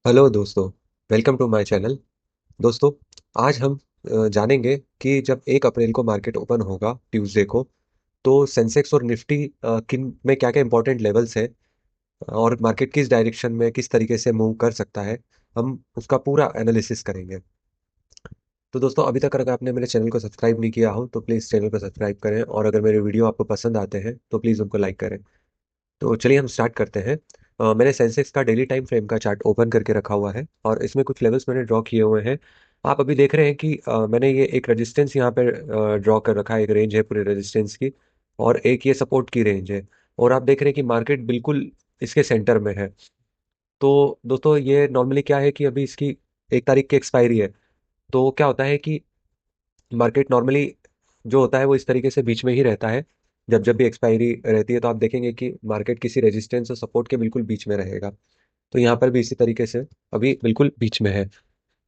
Hello दोस्तों। Welcome to my channel. दोस्तों, आज हम जानेंगे कि जब 1 अप्रैल को मार्केट ओपन होगा ट्यूसडे को, तो सेंसेक्स और निफ्टी किन में क्या क्या इंपॉर्टेंट लेवल्स है और मार्केट किस डायरेक्शन में किस तरीके से मूव कर सकता है, हम उसका पूरा एनालिसिस करेंगे। तो दोस्तों, अभी तक अगर आपने मेरे चैनल को सब्सक्राइब नहीं किया हो तो प्लीज़ चैनल को सब्सक्राइब करें, और अगर मेरे वीडियो आपको पसंद आते हैं तो प्लीज़ उनको लाइक करें। तो चलिए हम स्टार्ट करते हैं। मैंने सेंसेक्स का डेली टाइम फ्रेम का चार्ट ओपन करके रखा हुआ है और इसमें कुछ लेवल्स मैंने ड्रॉ किए हुए हैं। आप अभी देख रहे हैं कि मैंने ये एक रेजिस्टेंस यहाँ पे ड्रॉ कर रखा है, एक रेंज है पूरे रेजिस्टेंस की, और एक ये सपोर्ट की रेंज है। और आप देख रहे हैं कि मार्केट बिल्कुल इसके सेंटर में है। तो दोस्तों, ये नॉर्मली क्या है कि अभी इसकी 1 तारीख की एक्सपायरी है। तो क्या होता है कि मार्केट नॉर्मली जो होता है वो इस तरीके से बीच में ही रहता है। जब जब भी एक्सपायरी रहती है तो आप देखेंगे कि मार्केट किसी रेजिस्टेंस और सपोर्ट के बिल्कुल बीच में रहेगा। तो यहाँ पर भी इसी तरीके से अभी बिल्कुल बीच में है।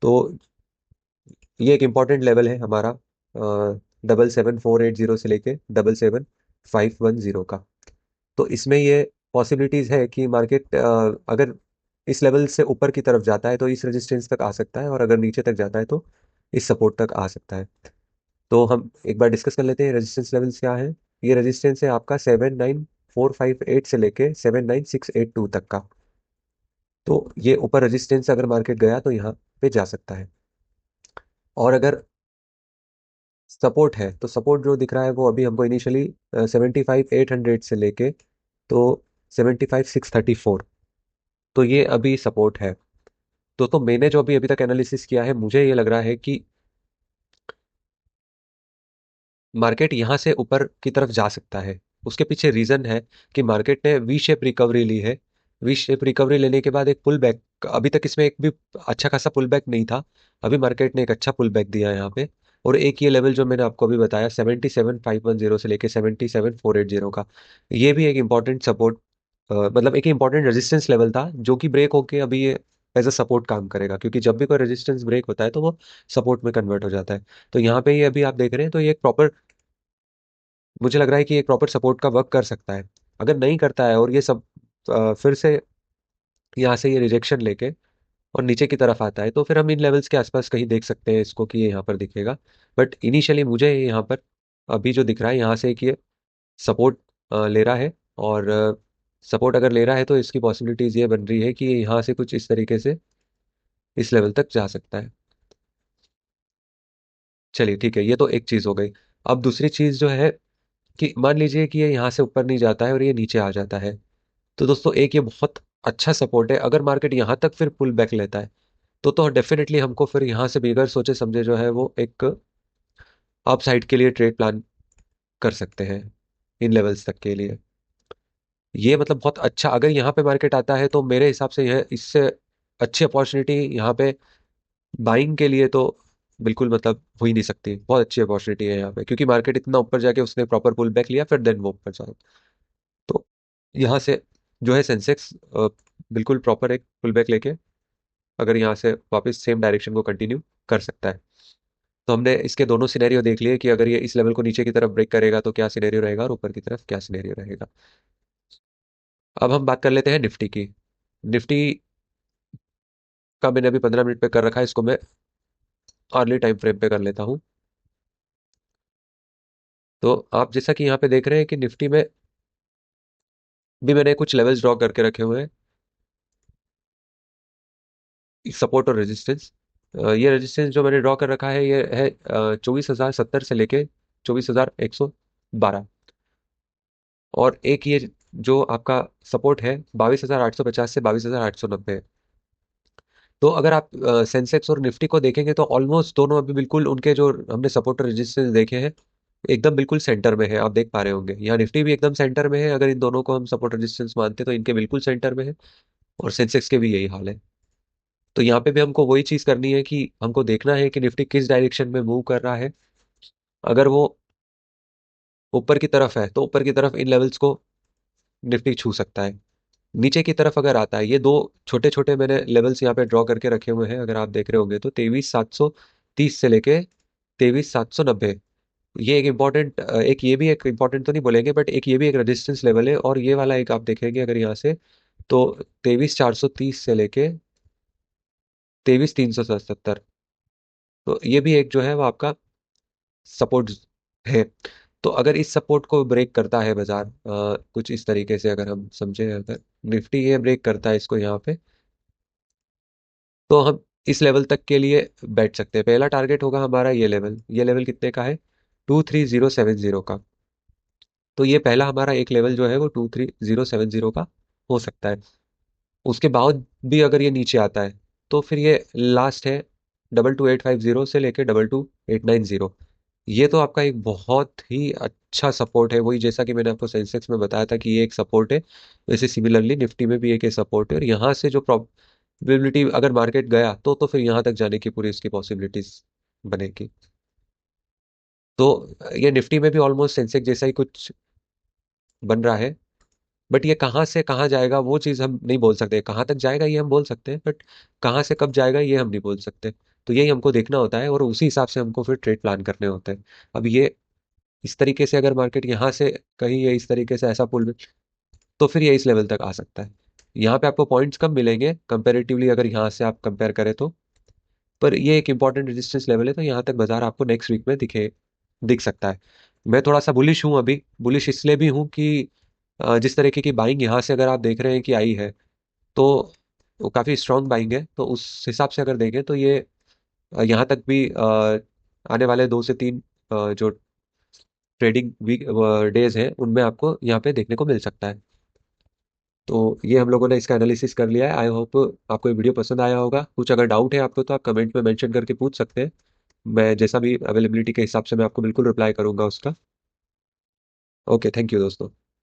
तो ये एक इम्पॉर्टेंट लेवल है हमारा, 77,480 से लेके 77,510 का। तो इसमें ये पॉसिबिलिटीज है कि मार्केट अगर इस लेवल से ऊपर की तरफ जाता है तो इस रेजिस्टेंस तक आ सकता है, और अगर नीचे तक जाता है तो इस सपोर्ट तक आ सकता है। तो हम एक बार डिस्कस कर लेते हैं रेजिस्टेंस लेवल्स क्या है। ये रेजिस्टेंस है आपका 79,458 से लेके 79,682 तक का। तो ये ऊपर रेजिस्टेंस अगर मार्केट गया तो यहाँ पे जा सकता है। और अगर सपोर्ट है तो सपोर्ट जो दिख रहा है वो अभी हमको इनिशियली 75,800 से लेके तो 75,634। तो ये अभी सपोर्ट है। तो मैंने जो अभी अभी तक एनालिसिस किया है, मुझे ये लग रहा है कि मार्केट यहाँ से ऊपर की तरफ जा सकता है। उसके पीछे रीजन है कि मार्केट ने वी शेप रिकवरी ली है। वी शेप रिकवरी लेने के बाद एक पुल बैक, अभी तक इसमें एक भी अच्छा खासा पुल बैक नहीं था। अभी मार्केट ने एक अच्छा पुल बैक दिया है यहाँ पे। और एक ये लेवल जो मैंने आपको अभी बताया 77,510 से लेके 77,480 का, ये भी एक इम्पॉर्टेंट सपोर्ट, मतलब एक इम्पॉर्टेंट रेजिस्टेंस लेवल था जो कि ब्रेक होके अभी ये एज अ सपोर्ट काम करेगा, क्योंकि जब भी कोई रेजिस्टेंस ब्रेक होता है तो वो सपोर्ट में कन्वर्ट हो जाता है। तो यहाँ पे ये अभी आप देख रहे हैं तो ये एक प्रॉपर, मुझे लग रहा है कि एक प्रॉपर सपोर्ट का वर्क कर सकता है। अगर नहीं करता है और ये सब फिर से यहाँ से ये रिजेक्शन लेके और नीचे की तरफ आता है, तो फिर हम इन लेवल्स के आसपास कहीं देख सकते हैं इसको कि ये यहाँ पर दिखेगा। बट इनिशियली मुझे यहाँ पर अभी जो दिख रहा है यहाँ से कि ये सपोर्ट ले रहा है। और सपोर्ट अगर ले रहा है तो इसकी पॉसिबिलिटीज ये बन रही है कि ये यहाँ से कुछ इस तरीके से इस लेवल तक जा सकता है। चलिए ठीक है, ये तो एक चीज़ हो गई। अब दूसरी चीज़ जो है कि मान लीजिए कि ये यहाँ से ऊपर नहीं जाता है और ये नीचे आ जाता है। तो दोस्तों, एक ये बहुत अच्छा सपोर्ट है। अगर मार्केट यहाँ तक फिर पुल बैक लेता है तो डेफिनेटली हमको फिर यहाँ से बगैर सोचे समझे जो है वो एक अप साइड के लिए ट्रेड प्लान कर सकते हैं इन लेवल्स तक के लिए। ये मतलब बहुत अच्छा, अगर यहाँ पे मार्केट आता है तो मेरे हिसाब से यह इससे अच्छी अपॉर्चुनिटी यहाँ पे बाइंग के लिए तो बिल्कुल मतलब हो ही नहीं सकती। बहुत अच्छी अपॉर्चुनिटी है यहाँ पे, क्योंकि मार्केट इतना ऊपर जाके उसने प्रॉपर पुल बैक लिया फिर देन वो ऊपर जाओ। तो यहाँ से जो है सेंसेक्स बिल्कुल प्रॉपर एक पुल बैक लेके अगर यहाँ से वापस सेम डायरेक्शन को कंटिन्यू कर सकता है। तो हमने इसके दोनों सिनेरियो देख लिए कि अगर ये इस लेवल को नीचे की तरफ ब्रेक करेगा तो क्या सिनेरियो रहेगा और ऊपर की तरफ क्या सिनेरियो रहेगा। अब हम बात कर लेते हैं निफ्टी की। निफ्टी का मैंने अभी 15 मिनट पे कर रखा है, इसको मैं अर्ली टाइम फ्रेम पे कर लेता हूँ। तो आप जैसा कि यहाँ पे देख रहे हैं कि निफ्टी में भी मैंने कुछ लेवल्स ड्रॉ करके रखे हुए हैं, सपोर्ट और रेजिस्टेंस। ये रेजिस्टेंस जो मैंने ड्रॉ कर रखा है ये है 24,070 से लेके 24,112। और एक ये जो आपका सपोर्ट है 22,850 से 22,890। तो अगर आप सेंसेक्स और निफ्टी को देखेंगे तो ऑलमोस्ट दोनों अभी बिल्कुल उनके जो हमने सपोर्ट और रेजिस्टेंस देखे हैं एकदम बिल्कुल सेंटर में है। आप देख पा रहे होंगे यहाँ निफ्टी भी एकदम सेंटर में है। अगर इन दोनों को हम सपोर्ट रेजिस्टेंस मानते हैं तो इनके बिल्कुल सेंटर में है, और सेंसेक्स के भी यही हाल है। तो यहाँ पे भी हमको वही चीज करनी है कि हमको देखना है कि निफ्टी किस डायरेक्शन में मूव कर रहा है। अगर वो ऊपर की तरफ है तो ऊपर की तरफ इन लेवल्स को निफ्टी छू सकता है। नीचे की तरफ अगर आता है, ये दो छोटे छोटे मैंने लेवल्स यहाँ पे ड्रॉ करके रखे हुए हैं, अगर आप देख रहे होंगे तो 23,730 से लेके 23,790। ये एक इम्पॉर्टेंट, एक ये भी एक इम्पॉर्टेंट तो नहीं बोलेंगे बट एक ये भी एक रेजिस्टेंस लेवल है। और ये वाला एक आप देखेंगे अगर यहाँ से तो 23,430 से लेके 23,377। तो ये भी एक जो है वो आपका सपोर्ट है। तो अगर इस सपोर्ट को ब्रेक करता है बाजार, कुछ इस तरीके से अगर हम समझे, अगर निफ्टी ये ब्रेक करता है इसको यहाँ पे, तो हम इस लेवल तक के लिए बैठ सकते हैं। पहला टारगेट होगा हमारा ये लेवल कितने का है, 23070 का। तो ये पहला हमारा एक लेवल जो है वो 23070 का हो सकता है। उसके बाद भी अगर ये नीचे आता है तो फिर ये लास्ट है 22850 से लेके 22890। ये तो आपका एक बहुत ही अच्छा सपोर्ट है, वही जैसा कि मैंने आपको सेंसेक्स में बताया था कि ये एक सपोर्ट है, वैसे सिमिलरली निफ्टी में भी एक सपोर्ट है। और यहाँ से जो प्रोबेबिलिटी अगर मार्केट गया तो फिर यहाँ तक जाने की पूरी इसकी पॉसिबिलिटीज बनेगी। तो ये निफ्टी में भी ऑलमोस्ट सेंसेक्स जैसा ही कुछ बन रहा है। बट ये कहाँ से कहाँ जाएगा वो चीज़ हम नहीं बोल सकते, कहाँ तक जाएगा ये हम बोल सकते हैं, बट कहाँ से कब जाएगा ये हम नहीं बोल सकते। तो यही हमको देखना होता है और उसी हिसाब से हमको फिर ट्रेड प्लान करने होते हैं। अब ये इस तरीके से अगर मार्केट यहाँ से कहीं ये इस तरीके से ऐसा पुल में, तो फिर ये इस लेवल तक आ सकता है। यहाँ पे आपको पॉइंट्स कम मिलेंगे कंपेरेटिवली अगर यहाँ से आप कंपेयर करें तो, पर ये एक इंपॉर्टेंट रेजिस्टेंस लेवल है। तो यहाँ तक बाजार आपको नेक्स्ट वीक में दिख सकता है। मैं थोड़ा सा बुलिश हूँ अभी, बुलिश इसलिए भी हूँ कि जिस तरीके की बाइंग यहाँ से अगर आप देख रहे हैं कि आई है, तो वो काफ़ी स्ट्रांग बाइंग है। तो उस हिसाब से अगर देखें तो ये यहाँ तक भी आने वाले 2 से 3 जो ट्रेडिंग वीक डेज हैं उनमें आपको यहाँ पे देखने को मिल सकता है। तो ये हम लोगों ने इसका एनालिसिस कर लिया है। आई होप आपको ये वीडियो पसंद आया होगा। कुछ अगर डाउट है आपको तो आप कमेंट में मेंशन करके पूछ सकते हैं। मैं जैसा भी अवेलेबिलिटी के हिसाब से मैं आपको बिल्कुल रिप्लाई करूंगा उसका। ओके, थैंक यू दोस्तों।